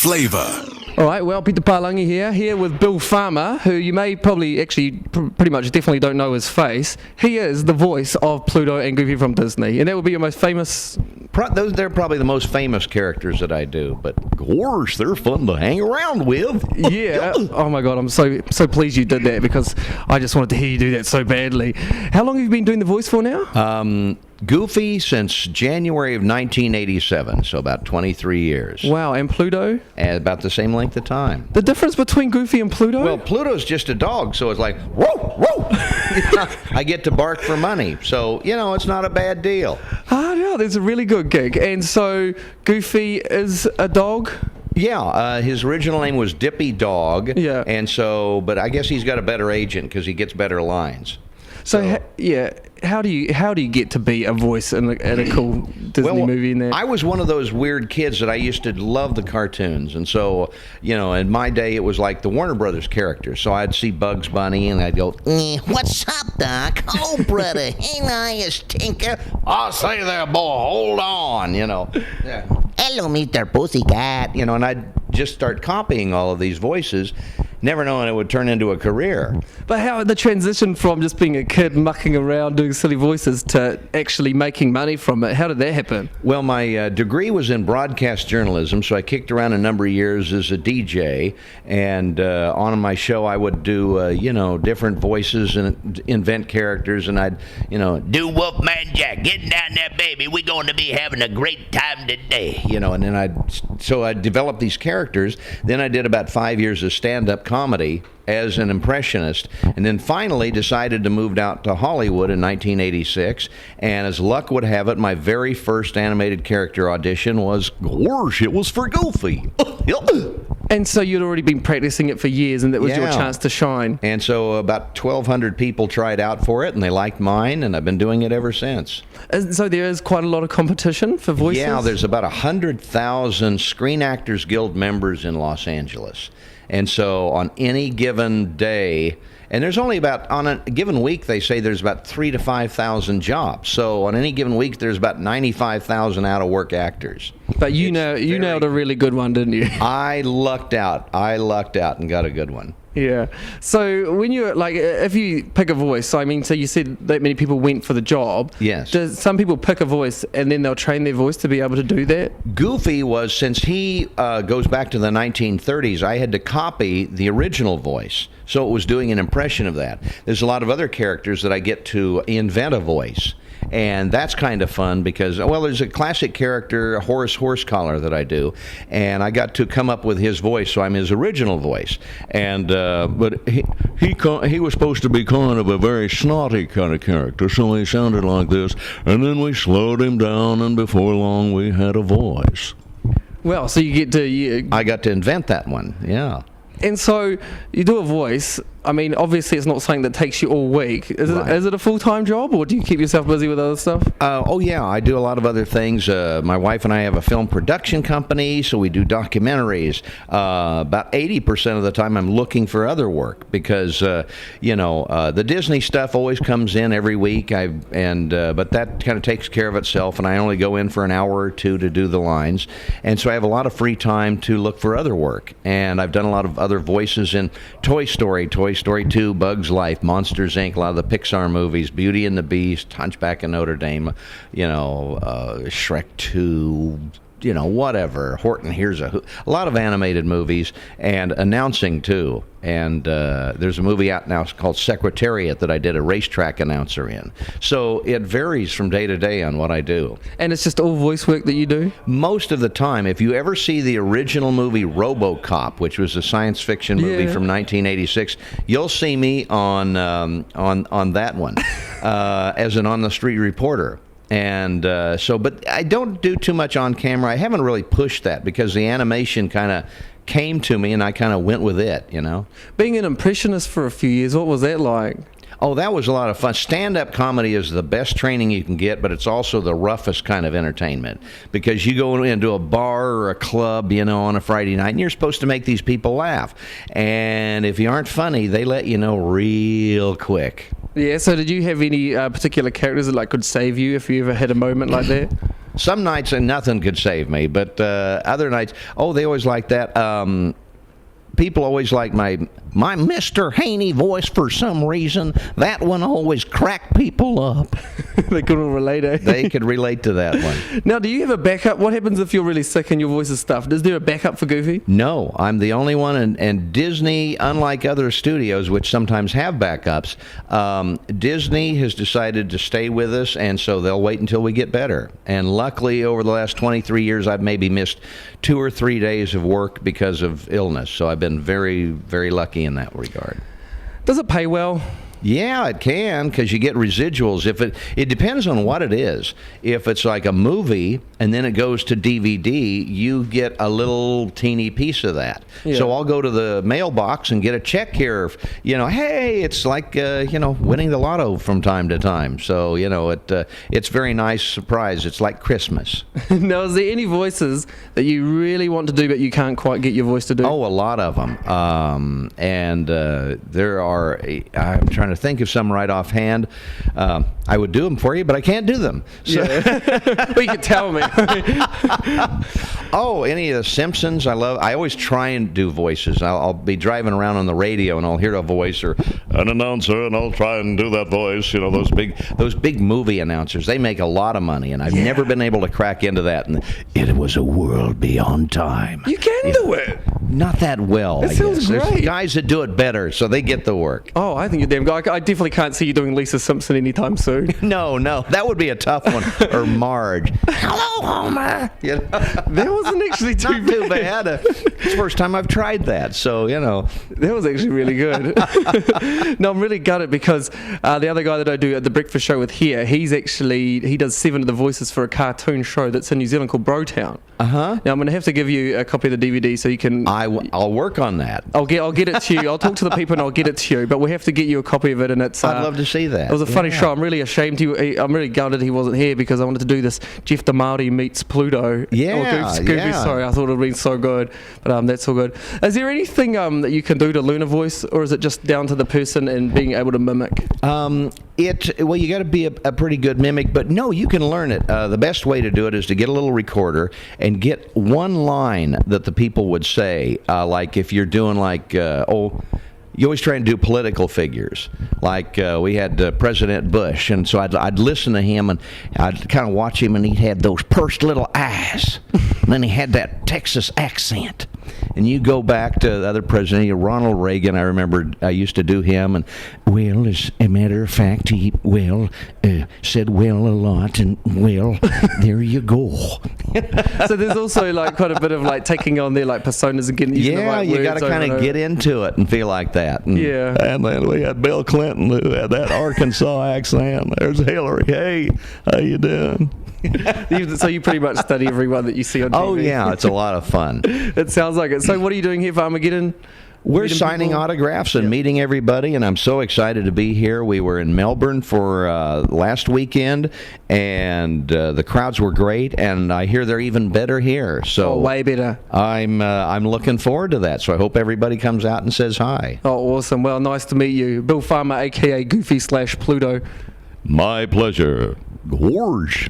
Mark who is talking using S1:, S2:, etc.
S1: FLAVA.
S2: All right, well, Peter Palagi here with Bill Farmer, who you may probably actually pretty much definitely don't know his face. He is the voice of Pluto and Goofy from Disney, and that would be your most famous...
S3: They're probably the most famous characters that I do, but gosh, they're fun to hang around with.
S2: Yeah. Oh my God, I'm so pleased you did that, because I just wanted to hear you do that so badly. How long have you been doing the voice for now?
S3: Goofy since January of 1987, so about 23 years.
S2: Wow, and Pluto?
S3: And about the same length of time.
S2: The difference between Goofy and Pluto?
S3: Well, Pluto's just a dog, so it's like, whoa, whoa! I get to bark for money, so, it's not a bad deal.
S2: Ah, yeah, that's a really good gig. And so, Goofy is a dog?
S3: Yeah, his original name was Dippy Dog.
S2: Yeah.
S3: And so, but I guess he's got a better agent because he gets better lines.
S2: So how do you get to be a voice in a cool Disney movie in there?
S3: I was one of those weird kids that I used to love the cartoons, and so in my day it was like the Warner Brothers characters. So I'd see Bugs Bunny and I'd go, "What's up, Doc? Oh, brother, hey, nice Tinker. I'll say there, boy. Hold on, Yeah. Hello, Mr. Pussycat. And I'd just start copying all of these voices, never knowing it would turn into a career.
S2: But how the transition from just being a kid mucking around doing silly voices to actually making money from it, how did that happen?
S3: Well, my degree was in broadcast journalism, so I kicked around a number of years as a DJ, and on my show I would do, different voices and invent characters, and I'd, do Wolfman Jack, getting down there, baby, we're going to be having a great time today, and then I developed these characters. Then I did about 5 years of stand-up comedy as an impressionist, and then finally decided to move out to Hollywood in 1986, and as luck would have it, my very first animated character audition was, gosh, it was for Goofy.
S2: And so you'd already been practicing it for years, and that was your chance to shine.
S3: And so about 1,200 people tried out for it, and they liked mine, and I've been doing it ever since.
S2: So there is quite a lot of competition for voices?
S3: Yeah, there's about 100,000 Screen Actors Guild members in Los Angeles. And so on any given day, and there's only on a given week, they say there's about 3,000 to 5,000 jobs. So on any given week, there's about 95,000 out-of-work actors.
S2: But you nailed a really good one, didn't you?
S3: I lucked out and got a good one.
S2: Yeah. So when you're if you pick a voice, so you said that many people went for the job.
S3: Yes.
S2: Does some people pick a voice and then they'll train their voice to be able to do that?
S3: Goofy was, since he goes back to the 1930s, I had to copy the original voice. So it was doing an impression of that. There's a lot of other characters that I get to invent a voice. And that's kind of fun because, there's a classic character, Horace Horsecollar, that I do, and I got to come up with his voice, so I'm his original voice. And but he was supposed to be kind of a very snotty kind of character, so he sounded like this. And then we slowed him down, and before long we had a voice.
S2: Well, so you get to...
S3: I got to invent that one, yeah.
S2: And so you do a voice. Obviously it's not something that takes you all week. Is it a full-time job, or do you keep yourself busy with other stuff?
S3: I do a lot of other things. My wife and I have a film production company, so we do documentaries. About 80% of the time I'm looking for other work because, the Disney stuff always comes in every week, but that kind of takes care of itself, and I only go in for an hour or two to do the lines. And so I have a lot of free time to look for other work. And I've done a lot of other voices in Toy Story 2, Bugs Life, Monsters, Inc., a lot of the Pixar movies, Beauty and the Beast, Hunchback of Notre Dame, Shrek 2, whatever, Horton Hears a lot of animated movies, and announcing, too. And there's a movie out now called Secretariat that I did a racetrack announcer in. So it varies from day to day on what I do.
S2: And it's just all voice work that you do?
S3: Most of the time. If you ever see the original movie RoboCop, which was a science fiction movie from 1986, you'll see me on that one as an on-the-street reporter. And but I don't do too much on camera. I haven't really pushed that because the animation kind of came to me and I kind of went with it,
S2: Being an impressionist for a few years, what was that like?
S3: Oh, that was a lot of fun. Stand-up comedy is the best training you can get, but it's also the roughest kind of entertainment because you go into a bar or a club, on a Friday night, and you're supposed to make these people laugh. And if you aren't funny, they let you know real quick.
S2: Yeah, so did you have any particular characters that could save you if you ever had a moment like that?
S3: Some nights and nothing could save me, but other nights, they always like that. People always like my Mr. Haney voice for some reason. That one always cracked people up.
S2: They couldn't relate, eh?
S3: They could relate to that one.
S2: Now, do you have a backup? What happens if you're really sick and your voice is stuffed? Is there a backup for Goofy?
S3: No, I'm the only one, and Disney, unlike other studios, which sometimes have backups, Disney has decided to stay with us, and so they'll wait until we get better. And luckily, over the last 23 years, I've maybe missed 2 or 3 days of work because of illness, so I've been very, very lucky in that regard.
S2: Does it pay well?
S3: Yeah, it can, because you get residuals. If it depends on what it is. If it's like a movie and then it goes to DVD, you get a little teeny piece of that.
S2: Yeah.
S3: So I'll go to the mailbox and get a check here. Hey, it's like winning the lotto from time to time. So it's very nice surprise. It's like Christmas.
S2: Now, is there any voices that you really want to do but you can't quite get your voice to do?
S3: Oh, a lot of them. And there are. I'm trying to think of some right offhand. I would do them for you, but I can't do them. So.
S2: Yeah. Well, you could tell me.
S3: Any of the Simpsons, I always try and do voices. I'll be driving around on the radio and I'll hear a voice or an announcer, and I'll try and do that voice. Those big movie announcers, they make a lot of money, and I've never been able to crack into that. And it was a world beyond time.
S2: You can do it.
S3: Not that well.
S2: It sounds great.
S3: There's guys that do it better, so they get the work.
S2: Oh, I think you're damn good. I definitely can't see you doing Lisa Simpson anytime soon.
S3: No, that would be a tough one. Or Marge. Hello, Homer.
S2: That wasn't actually
S3: Not too bad. It's the first time I've tried that, so
S2: that was actually really good. No, I'm really gutted because the other guy that I do at the breakfast show with here, he does 7 of the voices for a cartoon show that's in New Zealand called Brotown. Now I'm going to have to give you a copy of the DVD so you can.
S3: I'll work on that.
S2: I'll get it to you. I'll talk to the people and I'll get it to you. But we have to get you a copy of it, and it's.
S3: I'd love to see that.
S2: It was a funny show. I'm really ashamed. I'm really gutted he wasn't here because I wanted to do this Jeff the Māori meets Pluto. Goofy. Sorry, I thought it would have been so good, but that's all good. Is there anything that you can do to learn a voice, or is it just down to the person and being able to mimic?
S3: You got to be a pretty good mimic, but no, you can learn it. The best way to do it is to get a little recorder and get one line that the people would say, like if you're doing you always try and do political figures. Like we had President Bush, and so I'd listen to him, and I'd kind of watch him, and he had those pursed little eyes, and then he had that Texas accent. And you go back to the other president, Ronald Reagan. I remember I used to do him, and as a matter of fact, he said a lot, and there you go.
S2: So there's also quite a bit of taking on their personas and getting using the right
S3: you
S2: words
S3: got to kind of get into it and feel like that. And,
S2: and
S3: then we had Bill Clinton who had that Arkansas accent. There's Hillary. Hey, how you doing?
S2: So you pretty much study everyone that you see on TV.
S3: Oh yeah, it's a lot of fun.
S2: It sounds like it. So what are you doing here for Armageddon?
S3: We're signing autographs and meeting everybody, and I'm so excited to be here. We were in Melbourne for last weekend, and the crowds were great, and I hear they're even better here. So
S2: way better.
S3: I'm looking forward to that, so I hope everybody comes out and says hi.
S2: Oh, awesome. Well, nice to meet you. Bill Farmer, a.k.a. Goofy / Pluto.
S3: My pleasure. Gorge.